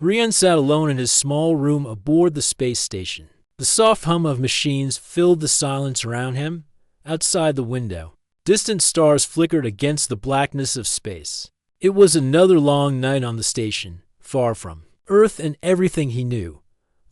Rian sat alone in his small room aboard the space station. The soft hum of machines filled the silence around him. Outside the window, distant stars flickered against the blackness of space. It was another long night on the station, far from Earth and everything he knew.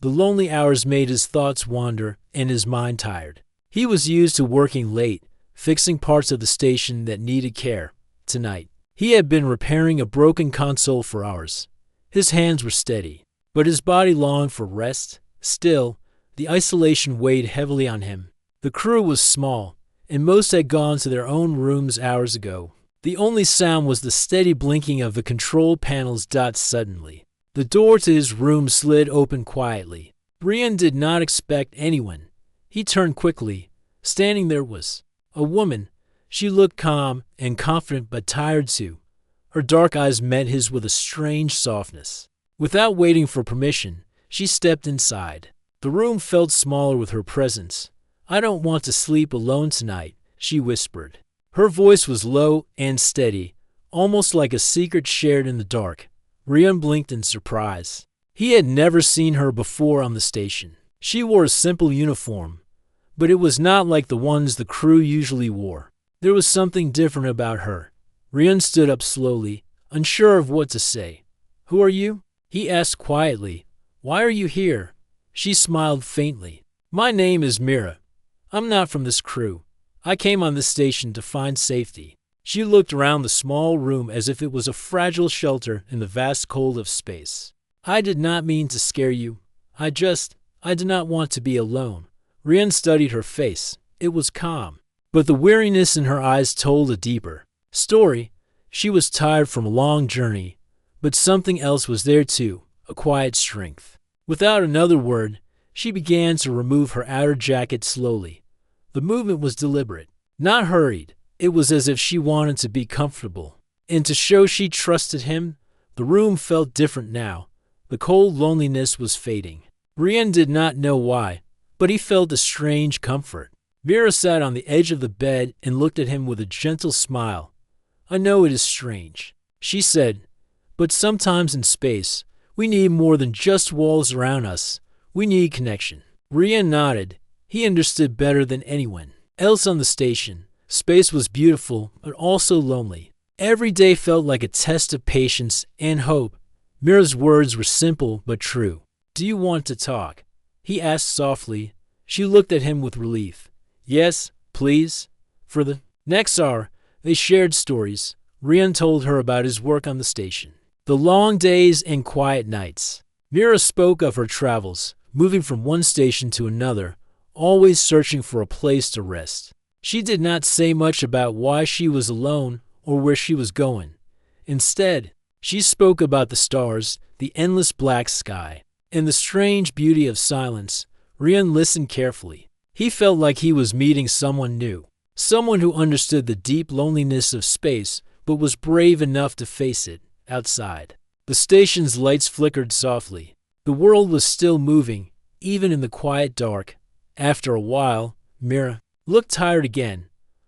The lonely hours made his thoughts wander and his mind tired. He was used to working late, fixing parts of the station that needed care. Tonight, he had been repairing a broken console for hours. His hands were steady, but his body longed for rest. Still, the isolation weighed heavily on him. The crew was small, and most had gone to their own rooms hours ago. The only sound was the steady blinking of the control panel's dots. Suddenly, the door to his room slid open quietly. Rian did not expect anyone. He turned quickly. Standing there was a woman. She looked calm and confident but tired too. Her dark eyes met his with a strange softness. Without waiting for permission, she stepped inside. The room felt smaller with her presence. "I don't want to sleep alone tonight," she whispered. Her voice was low and steady, almost like a secret shared in the dark. Rian blinked in surprise. He had never seen her before on the station. She wore a simple uniform, but it was not like the ones the crew usually wore. There was something different about her. Rian stood up slowly, unsure of what to say. "Who are you?" he asked quietly. "Why are you here?" She smiled faintly. "My name is Mira. I'm not from this crew. I came on this station to find safety." She looked around the small room as if it was a fragile shelter in the vast cold of space. "I did not mean to scare you. I did not want to be alone." Rian studied her face. It was calm, but the weariness in her eyes told a deeper story. She was tired from a long journey, but something else was there too, a quiet strength. Without another word, she began to remove her outer jacket slowly. The movement was deliberate, not hurried. It was as if she wanted to be comfortable, and to show she trusted him. The room felt different now. The cold loneliness was fading. Rian did not know why, but he felt a strange comfort. Mira sat on the edge of the bed and looked at him with a gentle smile. "I know it is strange," she said, "but sometimes in space, we need more than just walls around us. We need connection." Rian nodded. He understood better than anyone else on the station. Space was beautiful, but also lonely. Every day felt like a test of patience and hope. Mira's words were simple but true. "Do you want to talk?" he asked softly. She looked at him with relief. "Yes, please." For the next hour, they shared stories. Rian told her about his work on the station, the long days and quiet nights. Mira spoke of her travels, moving from one station to another, always searching for a place to rest. She did not say much about why she was alone or where she was going. Instead, she spoke about the stars, the endless black sky, and the strange beauty of silence. Rian listened carefully. He felt like he was meeting someone new, someone who understood the deep loneliness of space but was brave enough to face it. Outside, the station's lights flickered softly. The world was still moving, even in the quiet dark. After a while, Mira looked tired again.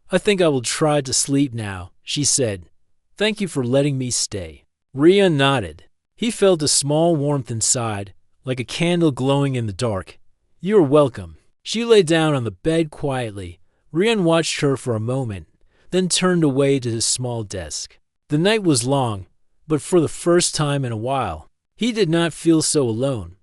"I think I will try to sleep now," she said. "Thank you for letting me stay." Rian nodded. He felt a small warmth inside, like a candle glowing in the dark. "You are welcome." She lay down on the bed quietly. Rian watched her for a moment, then turned away to his small desk. The night was long, but for the first time in a while, he did not feel so alone.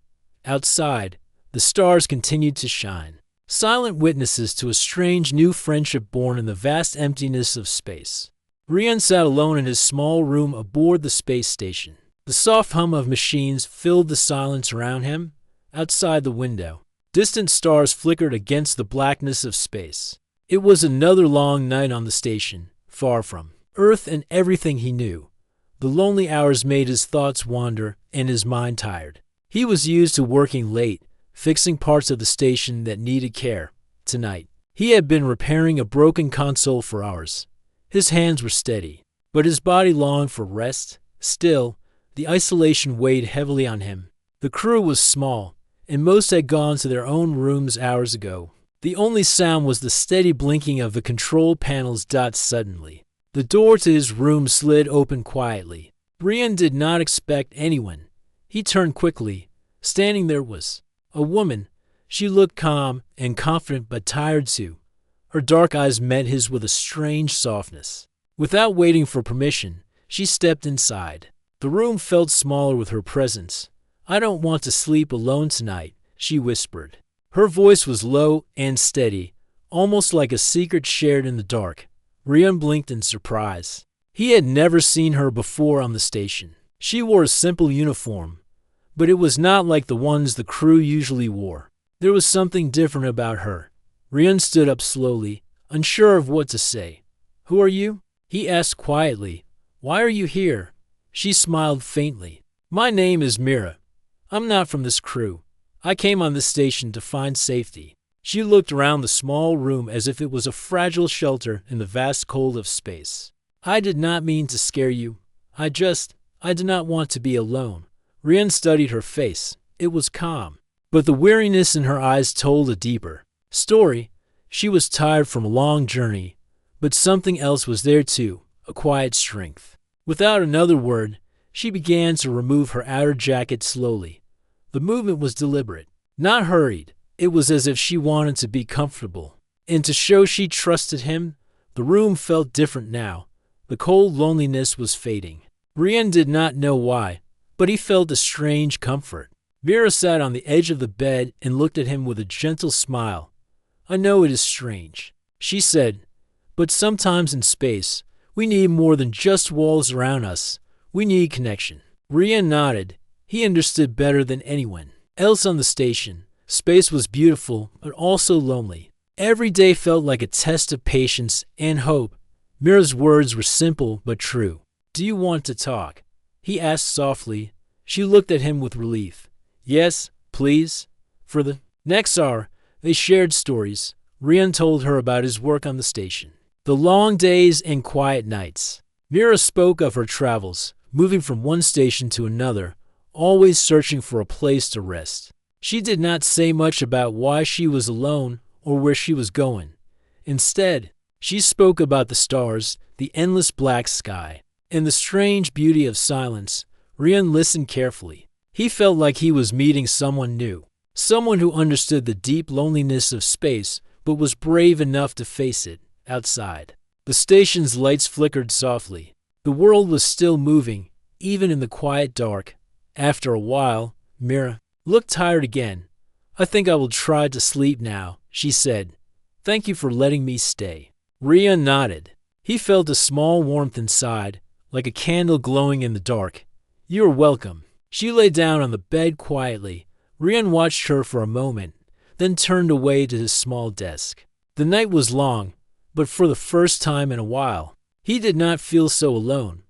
Outside, the stars continued to shine, silent witnesses to a strange new friendship born in the vast emptiness of space. Rian sat alone in his small room aboard the space station. The soft hum of machines filled the silence around him. Outside the window, distant stars flickered against the blackness of space. It was another long night on the station, far from Earth and everything he knew. The lonely hours made his thoughts wander and his mind tired. He was used to working late, fixing parts of the station that needed care. Tonight, he had been repairing a broken console for hours. His hands were steady, but his body longed for rest. Still, the isolation weighed heavily on him. The crew was small, and most had gone to their own rooms hours ago. The only sound was the steady blinking of the control panel's dots. Suddenly, the door to his room slid open quietly. Rian did not expect anyone. He turned quickly. Standing there was a woman. She looked calm and confident but tired too. Her dark eyes met his with a strange softness. Without waiting for permission, she stepped inside. The room felt smaller with her presence. "I don't want to sleep alone tonight," she whispered. Her voice was low and steady, almost like a secret shared in the dark. Rian blinked in surprise. He had never seen her before on the station. She wore a simple uniform, but it was not like the ones the crew usually wore. There was something different about her. Rian stood up slowly, unsure of what to say. "Who are you?" he asked quietly. "Why are you here?" She smiled faintly. "My name is Mira. I'm not from this crew. I came on this station to find safety." She looked around the small room as if it was a fragile shelter in the vast cold of space. "I did not mean to scare you. I do not want to be alone." Rian studied her face. It was calm, but the weariness in her eyes told a deeper story. She was tired from a long journey, but something else was there too, a quiet strength. Without another word, she began to remove her outer jacket slowly. The movement was deliberate, not hurried. It was as if she wanted to be comfortable, and to show she trusted him. The room felt different now. The cold loneliness was fading. Rian did not know why, but he felt a strange comfort. Mira sat on the edge of the bed and looked at him with a gentle smile. "I know it is strange," she said, "but sometimes in space, we need more than just walls around us. We need connection." Rian nodded. He understood better than anyone else on the station. Space was beautiful, but also lonely. Every day felt like a test of patience and hope. Mira's words were simple but true. "Do you want to talk?" he asked softly. She looked at him with relief. "Yes, please." For the next hour, they shared stories. Rian told her about his work on the station, the long days and quiet nights. Mira spoke of her travels, moving from one station to another, always searching for a place to rest. She did not say much about why she was alone or where she was going. Instead, she spoke about the stars, the endless black sky, and the strange beauty of silence. Rian listened carefully. He felt like he was meeting someone new, someone who understood the deep loneliness of space but was brave enough to face it. Outside, the station's lights flickered softly. The world was still moving, even in the quiet dark. After a while, Mira looked tired again. "I think I will try to sleep now," she said. "Thank you for letting me stay." Rian nodded. He felt a small warmth inside, like a candle glowing in the dark. "You are welcome." She lay down on the bed quietly. Rian watched her for a moment, then turned away to his small desk. The night was long, but for the first time in a while, he did not feel so alone.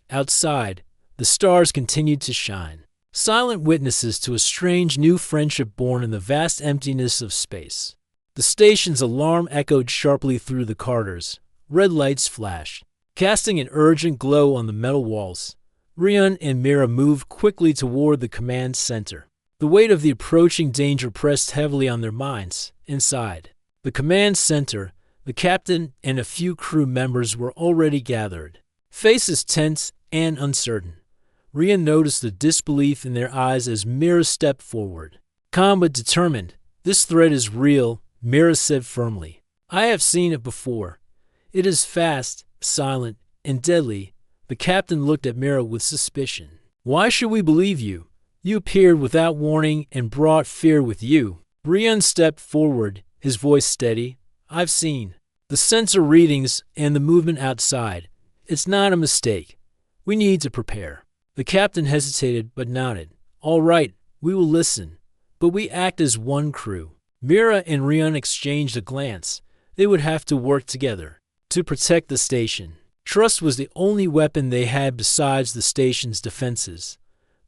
Outside, the stars continued to shine, silent witnesses to a strange new friendship born in the vast emptiness of space. The station's alarm echoed sharply through the corridors. Red lights flashed, casting an urgent glow on the metal walls. Rian and Mira moved quickly toward the command center. The weight of the approaching danger pressed heavily on their minds. Inside the command center, the captain and a few crew members were already gathered, faces tense and uncertain. Rian noticed the disbelief in their eyes as Mira stepped forward. "Calm but determined. This threat is real," Mira said firmly. "I have seen it before. It is fast, silent, and deadly." The captain looked at Mira with suspicion. "Why should we believe you? You appeared without warning and brought fear with you." Rian stepped forward, his voice steady. "I've seen the sensor readings and the movement outside. It's not a mistake. We need to prepare." The captain hesitated but nodded. "All right, we will listen, but we act as one crew." Mira and Rian exchanged a glance. They would have to work together to protect the station. Trust was the only weapon they had besides the station's defenses.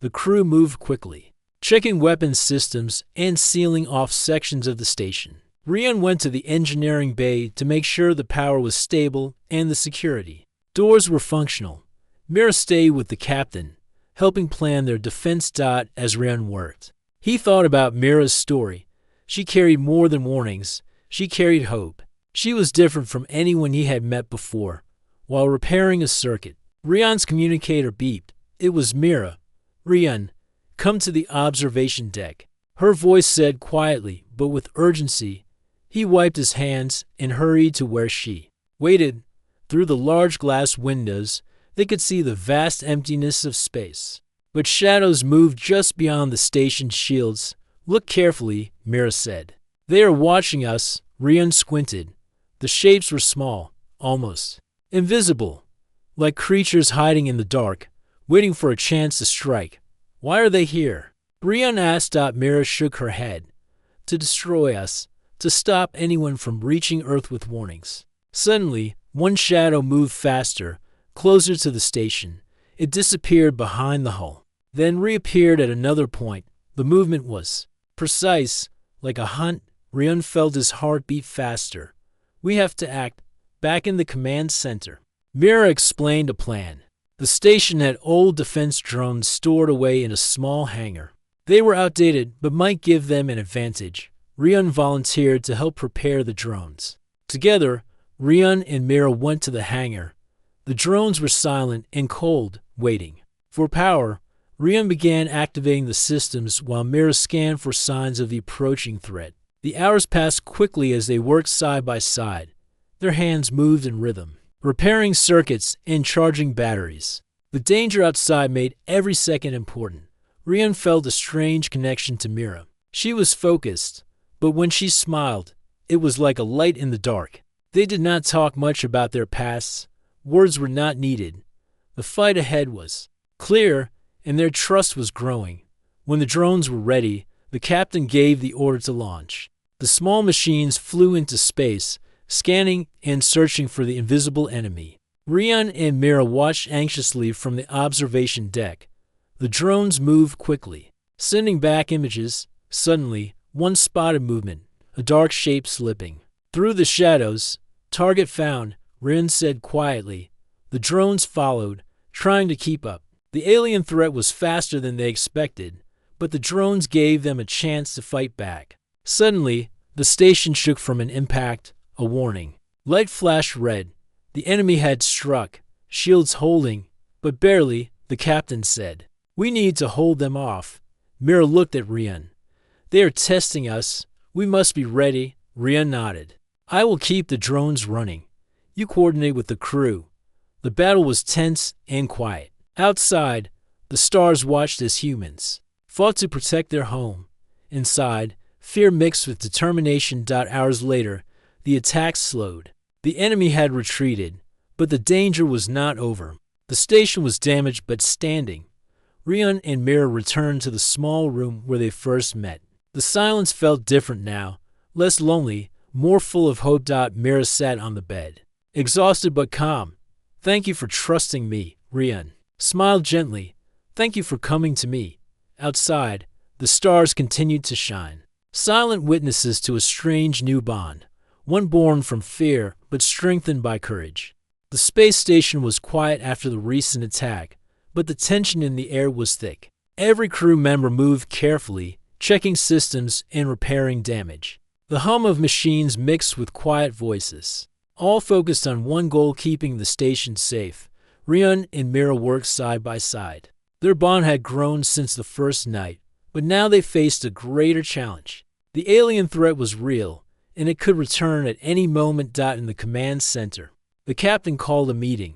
The crew moved quickly, checking weapons systems and sealing off sections of the station. Rian went to the engineering bay to make sure the power was stable and the security doors were functional. Mira stayed with the captain, helping plan their defense. As Rian worked, he thought about Mira's story. She carried more than warnings. She carried hope. She was different from anyone he had met before. While repairing a circuit, Rian's communicator beeped. It was Mira. "Rian, "Come to the observation deck." Her voice said quietly, but with urgency. He wiped his hands and hurried to where she waited. Through the large glass windows, they could see the vast emptiness of space. But shadows moved just beyond the station's shields. "Look carefully," Mira said. "They are watching us." Rian squinted. The shapes were small, almost invisible, like creatures hiding in the dark, waiting for a chance to strike. "Why are they here?" Rian asked. Mira shook her head. "To destroy us, to stop anyone from reaching Earth with warnings." Suddenly, one shadow moved faster, closer to the station. It disappeared behind the hull, then reappeared at another point. The movement was precise, like a hunt. Rian felt his heart beat faster. "We have to act." Back in the command center, Mira explained a plan. The station had old defense drones stored away in a small hangar. They were outdated, but might give them an advantage. Rian volunteered to help prepare the drones. Together, Rian and Mira went to the hangar. The drones were silent and cold, waiting for power. Rian began activating the systems while Mira scanned for signs of the approaching threat. The hours passed quickly as they worked side by side. Their hands moved in rhythm, repairing circuits and charging batteries. The danger outside made every second important. Rian felt a strange connection to Mira. She was focused, but when she smiled, it was like a light in the dark. They did not talk much about their pasts. Words were not needed. The fight ahead was clear, and their trust was growing. When the drones were ready, the captain gave the order to launch. The small machines flew into space, scanning and searching for the invisible enemy. Rian and Mira watched anxiously from the observation deck. The drones moved quickly, sending back images. Suddenly, one spotted movement, a dark shape slipping through the shadows. "Target found," Rian said quietly. The drones followed, trying to keep up. The alien threat was faster than they expected, but the drones gave them a chance to fight back. Suddenly, the station shook from an impact, a warning. Light flashed red. The enemy had struck, shields holding, but barely, the captain said. "We need to hold them off." Mira looked at Rian. "They are testing us. We must be ready." Rian nodded. "I will keep the drones running. You coordinate with the crew." The battle was tense and quiet. Outside, the stars watched as humans fought to protect their home. Inside, fear mixed with determination. Hours later, the attacks slowed. The enemy had retreated, but the danger was not over. The station was damaged but standing. Rian and Mira returned to the small room where they first met. The silence felt different now, less lonely, more full of hope. Mira sat on the bed, exhausted but calm. "Thank you for trusting me," Rian smiled gently. "Thank you for coming to me." Outside, the stars continued to shine, silent witnesses to a strange new bond, one born from fear but strengthened by courage. The space station was quiet after the recent attack, but the tension in the air was thick. Every crew member moved carefully, checking systems and repairing damage. The hum of machines mixed with quiet voices, all focused on one goal: keeping the station safe. Rian and Mira worked side by side. Their bond had grown since the first night, but now they faced a greater challenge. The alien threat was real, and it could return at any moment. In the command center, the captain called a meeting.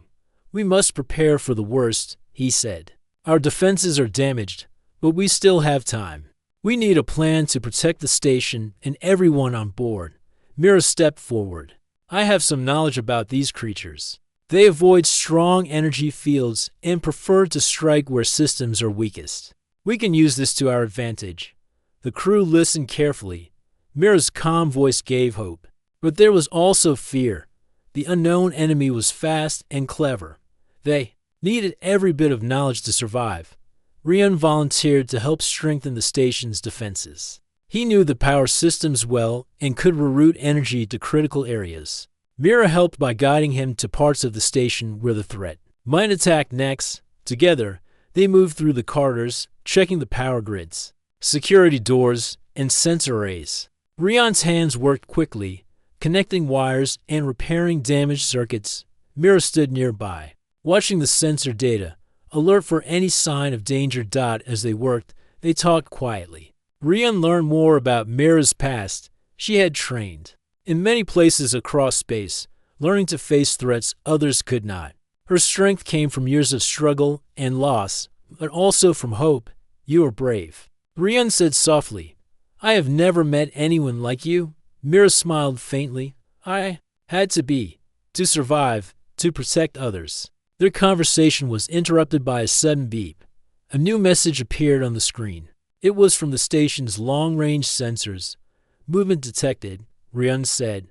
"We must prepare for the worst," he said. "Our defenses are damaged, but we still have time. We need a plan to protect the station and everyone on board." Mira stepped forward. "I have some knowledge about these creatures. They avoid strong energy fields and prefer to strike where systems are weakest. We can use this to our advantage." The crew listened carefully. Mira's calm voice gave hope. But there was also fear. The unknown enemy was fast and clever. They needed every bit of knowledge to survive. Rian volunteered to help strengthen the station's defenses. He knew the power systems well and could reroute energy to critical areas. Mira helped by guiding him to parts of the station where the threat might attack next. Together, they moved through the corridors, checking the power grids, security doors, and sensor arrays. Rian's hands worked quickly, connecting wires and repairing damaged circuits. Mira stood nearby, watching the sensor data, alert for any sign of danger. As they worked, They talked quietly. Rian learned more about Mira's past. She had trained in many places across space, learning to face threats others could not. Her strength came from years of struggle and loss, but also from hope. You are brave. Rian said softly, I have never met anyone like you. Mira smiled faintly. I had to be, to survive, to protect others. Their conversation was interrupted by a sudden beep. A new message appeared on the screen. It was from the station's long-range sensors. Movement detected, Rian said,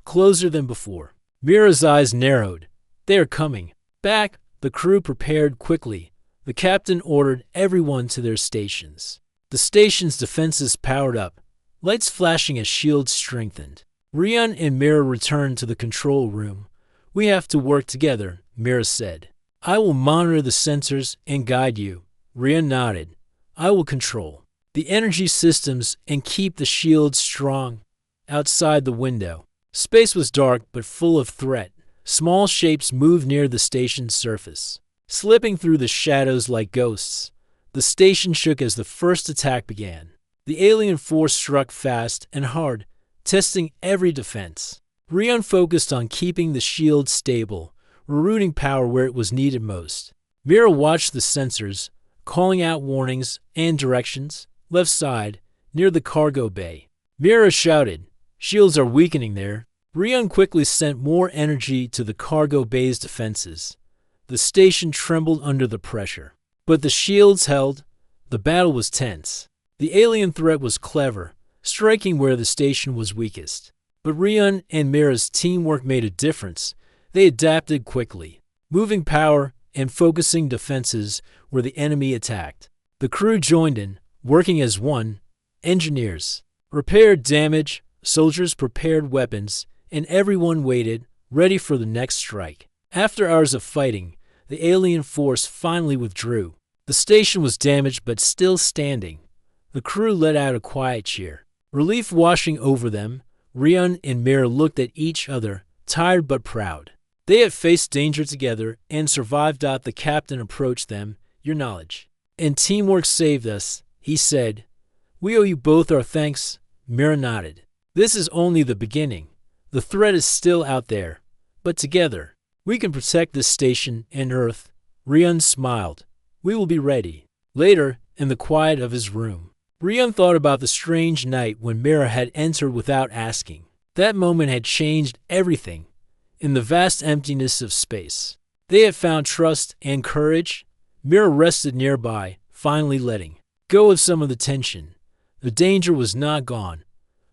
closer than before. Mira's eyes narrowed. They are coming. Back, the crew prepared quickly. The captain ordered everyone to their stations. The station's defenses powered up, lights flashing as shields strengthened. Rian and Mira returned to the control room. We have to work together, Mira said. I will monitor the sensors and guide you. Rian nodded. I will control the energy systems and keep the shields strong. Outside the window, space was dark but full of threat. Small shapes moved near the station's surface, slipping through the shadows like ghosts. The station shook as the first attack began. The alien force struck fast and hard, testing every defense. Rian focused on keeping the shield stable, rerouting power where it was needed most. Mira watched the sensors, calling out warnings and directions. Left side, near the cargo bay. Mira shouted, shields are weakening there. Rian quickly sent more energy to the cargo bay's defenses. The station trembled under the pressure. But the shields held. The battle was tense. The alien threat was clever, striking where the station was weakest. But Rian and Mira's teamwork made a difference. They adapted quickly, moving power and focusing defenses where the enemy attacked. The crew joined in, working as one. Engineers repaired damage, soldiers prepared weapons, and everyone waited, ready for the next strike. After hours of fighting, the alien force finally withdrew. The station was damaged but still standing. The crew let out a quiet cheer. Relief washing over them, Rian and Mira looked at each other, tired but proud. They had faced danger together and survived. The captain approached them. Your knowledge and teamwork saved us, he said. We owe you both our thanks. Mira nodded. This is only the beginning. The threat is still out there, but together, we can protect this station and Earth. Rian smiled. We will be ready. Later, in the quiet of his room, Rian thought about the strange night when Mira had entered without asking. That moment had changed everything. In the vast emptiness of space, they had found trust and courage. Mira rested nearby, finally letting go of some of the tension. The danger was not gone,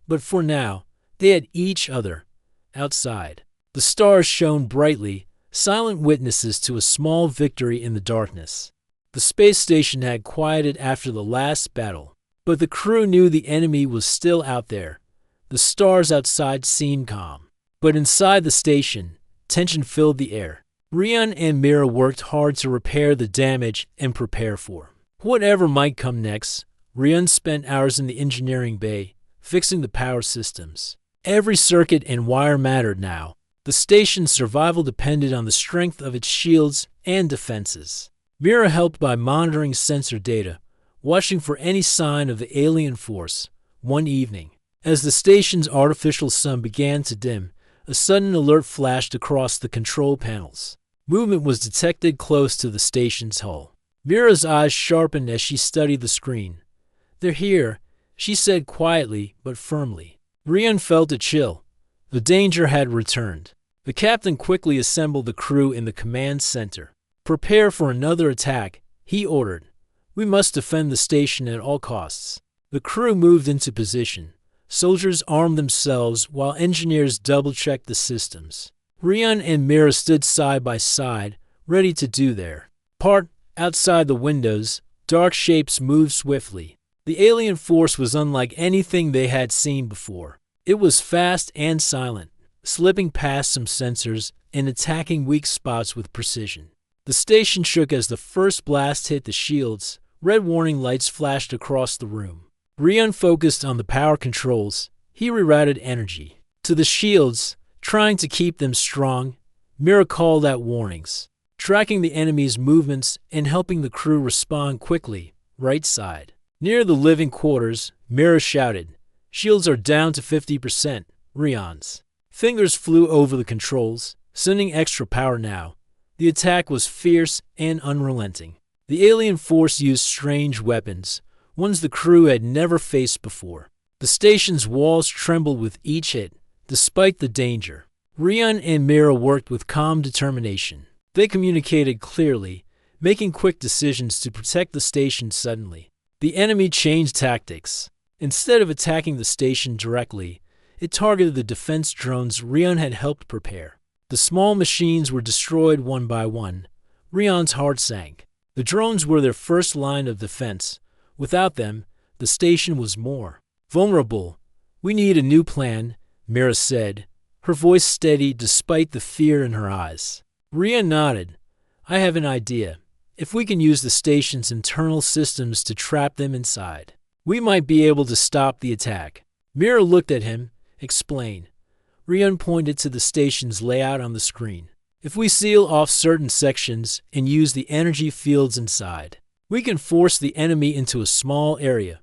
but for now, they had each other. Outside, the stars shone brightly, silent witnesses to a small victory in the darkness. The space station had quieted after the last battle, but the crew knew the enemy was still out there. The stars outside seemed calm, but inside the station, tension filled the air. Rian and Mira worked hard to repair the damage and prepare for whatever might come next. Rian spent hours in the engineering bay, fixing the power systems. Every circuit and wire mattered now. The station's survival depended on the strength of its shields and defenses. Mira helped by monitoring sensor data, watching for any sign of the alien force. One evening, as the station's artificial sun began to dim, a sudden alert flashed across the control panels. Movement was detected close to the station's hull. Mira's eyes sharpened as she studied the screen. They're here, she said quietly but firmly. Rian felt a chill. The danger had returned. The captain quickly assembled the crew in the command center. Prepare for another attack, he ordered. We must defend the station at all costs. The crew moved into position. Soldiers armed themselves while engineers double-checked the systems. Rian and Mira stood side by side, ready to do their part. Outside the windows, dark shapes moved swiftly. The alien force was unlike anything they had seen before. It was fast and silent, slipping past some sensors and attacking weak spots with precision. The station shook as the first blast hit the shields. Red warning lights flashed across the room. Rian focused on the power controls. He rerouted energy to the shields, trying to keep them strong. Mira called out warnings, tracking the enemy's movements and helping the crew respond quickly. Right side. Near the living quarters, Mira shouted, "Shields are down to 50%, Rion's." Fingers flew over the controls, sending extra power now. The attack was fierce and unrelenting. The alien force used strange weapons, ones the crew had never faced before. The station's walls trembled with each hit, despite the danger. Rion and Mira worked with calm determination. They communicated clearly, making quick decisions to protect the station suddenly. The enemy changed tactics. Instead of attacking the station directly, it targeted the defense drones Rion had helped prepare. The small machines were destroyed one by one. Rion's heart sank. The drones were their first line of defense. Without them, the station was more vulnerable. "We need a new plan," Mira said, her voice steady despite the fear in her eyes. Rion nodded. "I have an idea. If we can use the station's internal systems to trap them inside, we might be able to stop the attack." Mira looked at him. "Explain." Rion pointed to the station's layout on the screen. "If we seal off certain sections and use the energy fields inside, we can force the enemy into a small area.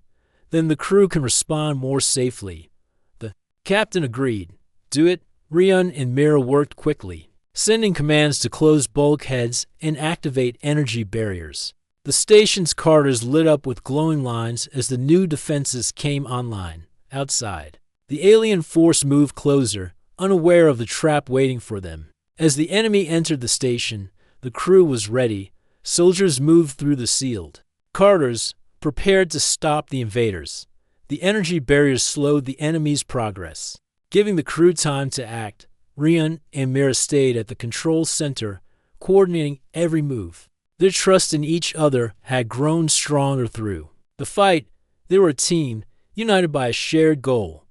Then the crew can respond more safely." The captain agreed. "Do it." Rion and Mira worked quickly, sending commands to close bulkheads and activate energy barriers. The station's corridors lit up with glowing lines as the new defenses came online. Outside, the alien force moved closer, unaware of the trap waiting for them. As the enemy entered the station, the crew was ready. Soldiers moved through the sealed corridors, prepared to stop the invaders. The energy barriers slowed the enemy's progress, giving the crew time to act. Rion and Mira stayed at the control center, coordinating every move. Their trust in each other had grown stronger through the fight. They were a team, united by a shared goal.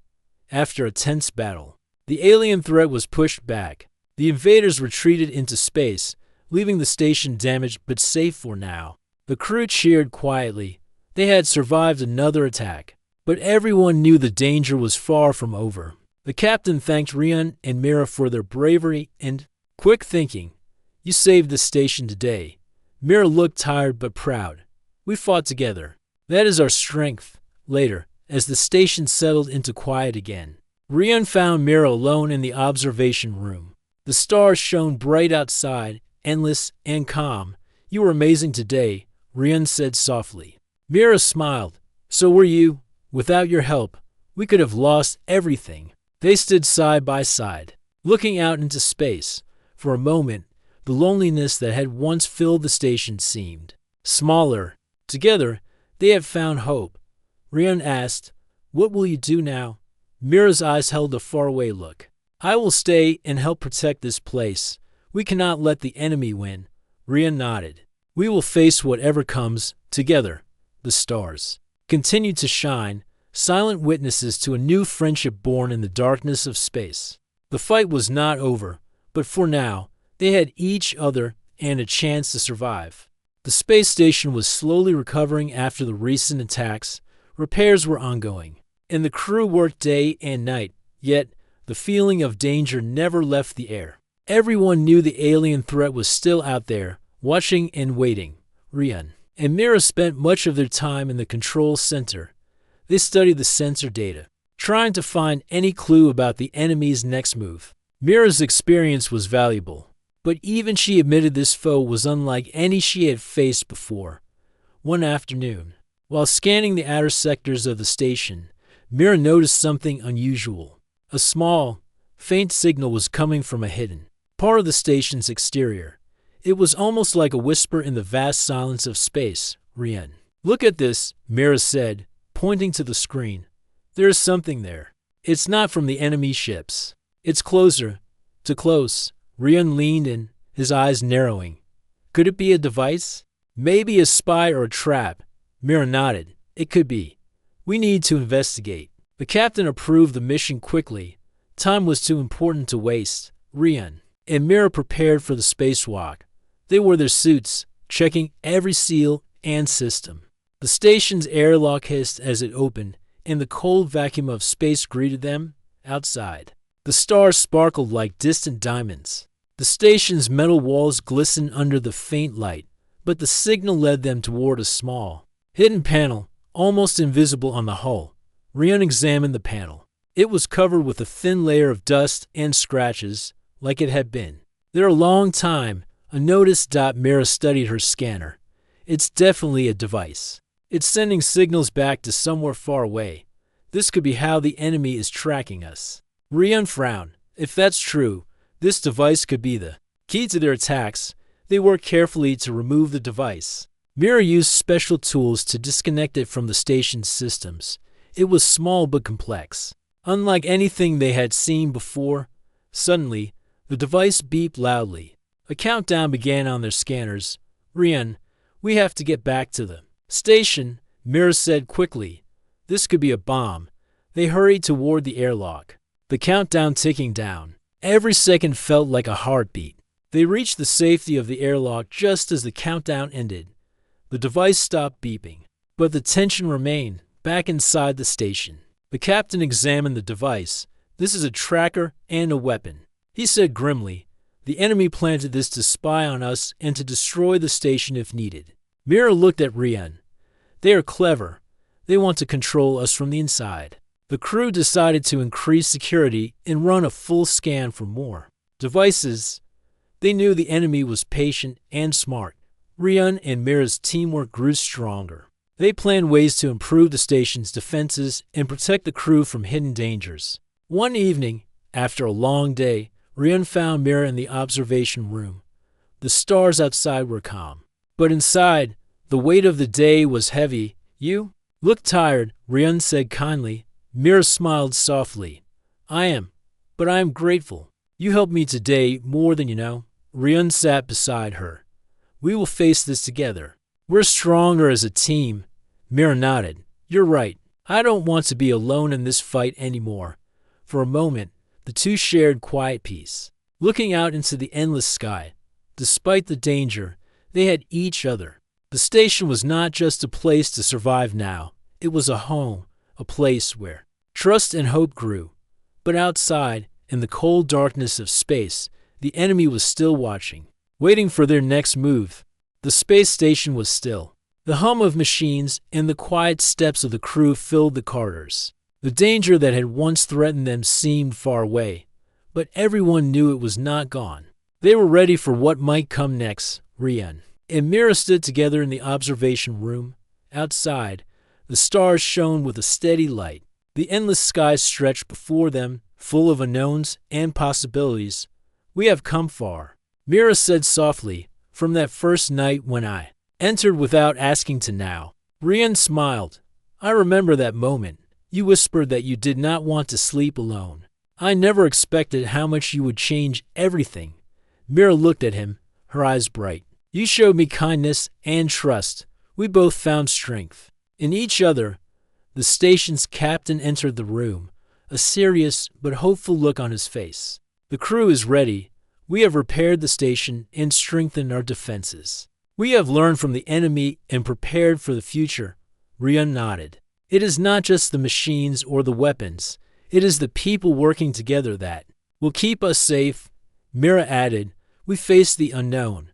After a tense battle, the alien threat was pushed back. The invaders retreated into space, leaving the station damaged but safe for now. The crew cheered quietly. They had survived another attack, but everyone knew the danger was far from over. The captain thanked Rion and Mira for their bravery and quick thinking. "You saved the station today." Mira looked tired but proud. "We fought together. That is our strength." Later, as the station settled into quiet again, Rion found Mira alone in the observation room. The stars shone bright outside, endless and calm. "You were amazing today," Rion said softly. Mira smiled. "So were you. Without your help, we could have lost everything." They stood side by side, looking out into space. For a moment, the loneliness that had once filled the station seemed smaller. Together, they had found hope. Rion asked, "What will you do now?" Mira's eyes held a faraway look. "I will stay and help protect this place. We cannot let the enemy win." Rion nodded. "We will face whatever comes, together." The stars continued to shine, silent witnesses to a new friendship born in the darkness of space. The fight was not over, but for now, they had each other and a chance to survive. The space station was slowly recovering after the recent attacks. Repairs were ongoing, and the crew worked day and night, yet the feeling of danger never left the air. Everyone knew the alien threat was still out there, watching and waiting. Rion and Mira spent much of their time in the control center. They studied the sensor data, trying to find any clue about the enemy's next move. Mira's experience was valuable, but even she admitted this foe was unlike any she had faced before. One afternoon, while scanning the outer sectors of the station, Mira noticed something unusual. A small, faint signal was coming from a hidden part of the station's exterior. It was almost like a whisper in the vast silence of space. "Rion, look at this," Mira said, pointing to the screen. "There is something there. It's not from the enemy ships. It's closer. Too close." Rion leaned in, his eyes narrowing. "Could it be a device? Maybe a spy or a trap?" Mira nodded. "It could be. We need to investigate." The captain approved the mission quickly. Time was too important to waste. Rion and Mira prepared for the spacewalk. They wore their suits, checking every seal and system. The station's airlock hissed as it opened, and the cold vacuum of space greeted them. Outside, the stars sparkled like distant diamonds. The station's metal walls glistened under the faint light, but the signal led them toward a small, hidden panel almost invisible on the hull. Rian examined the panel. It was covered with a thin layer of dust and scratches, like it had been there a long time. Unnoticed. Mira studied her scanner. It's definitely a device. It's sending signals back to somewhere far away. This could be how the enemy is tracking us. Rian frowned. If that's true, this device could be the key to their attacks. They worked carefully to remove the device. Mira used special tools to disconnect it from the station's systems. It was small but complex. Unlike anything they had seen before, suddenly, the device beeped loudly. A countdown began on their scanners. Rian, we have to get back to the station, Mira said quickly. This could be a bomb. They hurried toward the airlock. The countdown ticking down. Every second felt like a heartbeat. They reached the safety of the airlock just as the countdown ended. The device stopped beeping, but the tension remained back inside the station. The captain examined the device. This is a tracker and a weapon, he said grimly. The enemy planted this to spy on us and to destroy the station if needed. Mira looked at Rian. They are clever. They want to control us from the inside. The crew decided to increase security and run a full scan for more devices. They knew the enemy was patient and smart. Rian and Mira's teamwork grew stronger. They planned ways to improve the station's defenses and protect the crew from hidden dangers. One evening, after a long day, Rian found Mira in the observation room. The stars outside were calm, but inside, the weight of the day was heavy. You look tired, Rian said kindly. Mira smiled softly. I am, but I am grateful. You helped me today more than you know. Rian sat beside her. We will face this together. We're stronger as a team. Mira nodded. You're right. I don't want to be alone in this fight anymore. For a moment, the two shared quiet peace, looking out into the endless sky. Despite the danger, they had each other. The station was not just a place to survive now. It was a home, a place where trust and hope grew. But outside, in the cold darkness of space, the enemy was still watching, waiting for their next move. The space station was still. The hum of machines and the quiet steps of the crew filled the corridors. The danger that had once threatened them seemed far away, but everyone knew it was not gone. They were ready for what might come next. Rian and Mira stood together in the observation room. Outside, the stars shone with a steady light. The endless sky stretched before them, full of unknowns and possibilities. We have come far, Mira said softly, from that first night when I entered without asking to now. Rian smiled. I remember that moment. You whispered that you did not want to sleep alone. I never expected how much you would change everything. Mira looked at him, her eyes bright. You showed me kindness and trust. We both found strength in each other. The station's captain entered the room, a serious but hopeful look on his face. The crew is ready. We have repaired the station and strengthened our defenses. We have learned from the enemy and prepared for the future. Rian nodded. It is not just the machines or the weapons. It is the people working together that will keep us safe. Mira added, we face the unknown,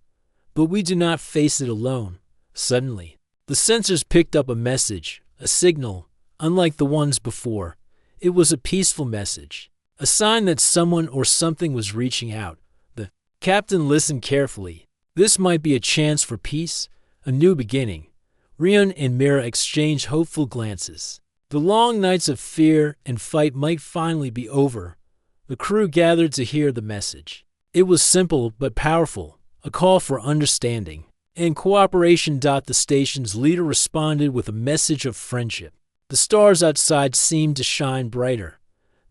but we do not face it alone. Suddenly, the sensors picked up a message, a signal, unlike the ones before. It was a peaceful message, a sign that someone or something was reaching out. The captain listened carefully. This might be a chance for peace, a new beginning. Rian and Mira exchanged hopeful glances. The long nights of fear and fight might finally be over. The crew gathered to hear the message. It was simple but powerful, a call for understanding and cooperation. The station's leader responded with a message of friendship. The stars outside seemed to shine brighter.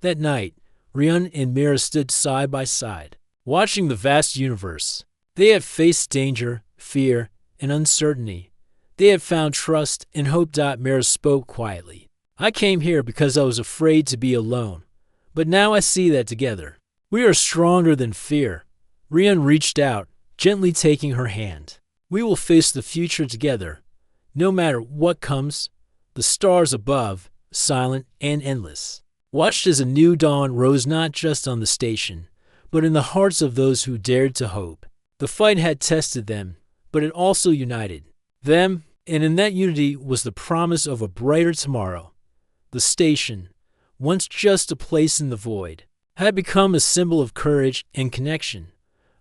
That night, Rian and Mira stood side by side, watching the vast universe. They had faced danger, fear, and uncertainty. They had found trust and hope. Mira spoke quietly. I came here because I was afraid to be alone, but now I see that together we are stronger than fear. Rian reached out, gently taking her hand. We will face the future together, no matter what comes. The stars above, silent and endless, watched as a new dawn rose not just on the station, but in the hearts of those who dared to hope. The fight had tested them, but it also united them. And in that unity was the promise of a brighter tomorrow. The station, once just a place in the void, had become a symbol of courage and connection,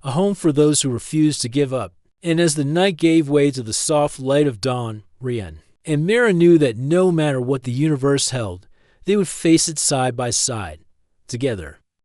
a home for those who refused to give up. And as the night gave way to the soft light of dawn, Rian and Mira knew that no matter what the universe held, they would face it side by side, together.